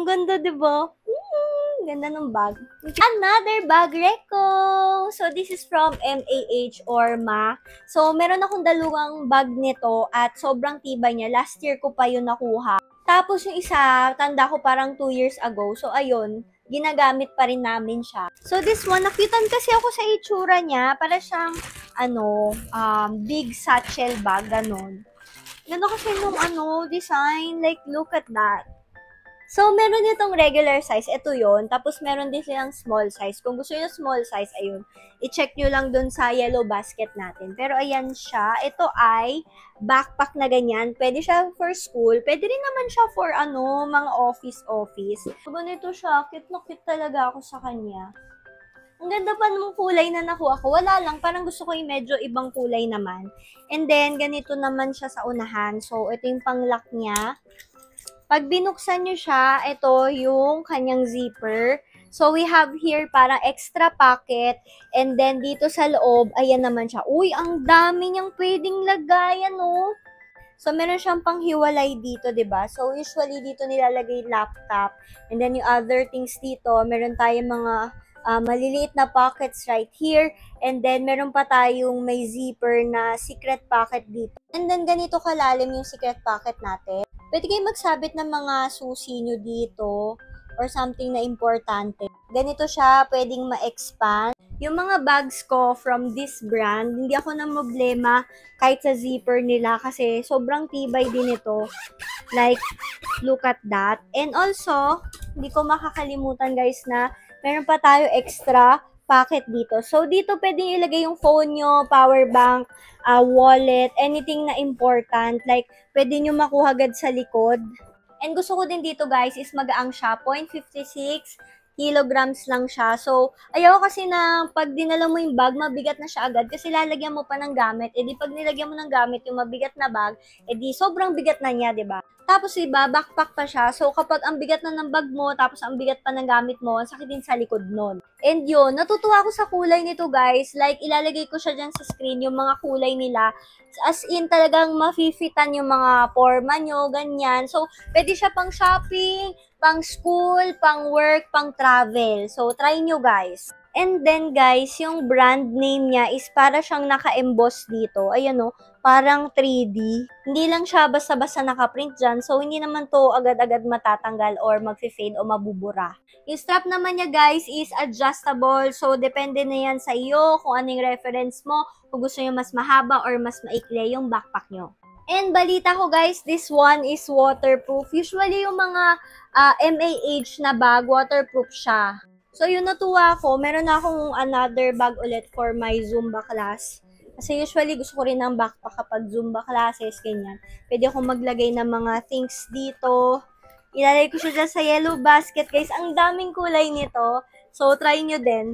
ganda, di ba? Ganda ng bag. Another bag reco! So, this is from MAH or MA. So, meron akong dalawang bag nito at sobrang tibay niya. Last year ko pa yun nakuha. Tapos yung isa, tanda ko parang 2 years ago. So, ayun, ginagamit pa rin namin siya. So, this one, nakitan kasi ako sa itsura niya. Para siyang, big satchel bag, ganon. Ganda kasi nung design. Like, look at that. So, meron itong regular size. Ito yon. Tapos, meron din silang small size. Kung gusto nyo small size, ayun. I-check nyo lang dun sa yellow basket natin. Pero, ayan siya. Ito ay backpack na ganyan. Pwede siya for school. Pwede rin naman siya for, mga office. So, ganito siya. Cute na cute talaga ako sa kanya. Ang ganda pa ng kulay na nakuha ko. Wala lang. Parang gusto ko yung medyo ibang kulay naman. And then, ganito naman siya sa unahan. So, ito yung pang-lock niya. Pag binuksan nyo siya, ito yung kanyang zipper. So, we have here parang extra pocket. And then, dito sa loob, ayan naman siya. Uy, ang dami niyang pwedeng lagayan, oh. So, meron siyang panghiwalay dito, 'di ba? So, usually, dito nilalagay laptop. And then, yung other things dito, meron tayong mga maliliit na pockets right here. And then, meron pa tayong may zipper na secret pocket dito. And then, ganito kalalim yung secret pocket natin. Pwede kayo magsabit ng mga susi nyo dito or something na importante. Ganito siya, pwedeng ma-expand. Yung mga bags ko from this brand, hindi ako na problema kahit sa zipper nila kasi sobrang tibay din ito. Like, look at that. And also, hindi ko makakalimutan guys na meron pa tayo extra pocket dito. So, dito pwede ilagay yung phone nyo, power bank, wallet, anything na important. Like, pwede nyo makuha agad sa likod. And gusto ko din dito guys is magaang siya. 0.56 kilograms lang siya. So, ayaw kasi na pag dinala mo yung bag, mabigat na siya agad kasi lalagyan mo pa ng gamit. E di pag nilagyan mo ng gamit yung mabigat na bag, e di sobrang bigat na niya, 'di ba? Tapos iba, backpack pa siya. So, kapag ang bigat na ng bag mo, tapos ang bigat pa ng gamit mo, ang sakit din sa likod nun. And yun, natutuwa ako sa kulay nito guys. Like, ilalagay ko siya dyan sa screen, yung mga kulay nila. As in, talagang mafifitan yung mga forma nyo, ganyan. So, pwede siya pang shopping, pang school, pang work, pang travel. So, try nyo guys. And then guys, yung brand name niya is para siyang naka-emboss dito. Ayan o, parang 3D. Hindi lang siya basta-basta naka-print dyan. So, hindi naman to agad-agad matatanggal or mag-fade o mabubura. Yung strap naman niya guys is adjustable. So, depende na yan sa iyo kung anong reference mo. Kung gusto nyo mas mahaba or mas maikli yung backpack nyo. And balita ko guys, this one is waterproof. Usually yung mga MAH na bag, waterproof siya. So, yun natuwa ako. Meron na akong another bag ulit for my Zumba class. Kasi usually gusto ko rin ng backpack kapag Zumba classes, ganyan. Pwede akong maglagay ng mga things dito. Ilalagay ko siya dyan sa yellow basket, guys. Ang daming kulay nito. So, try nyo din.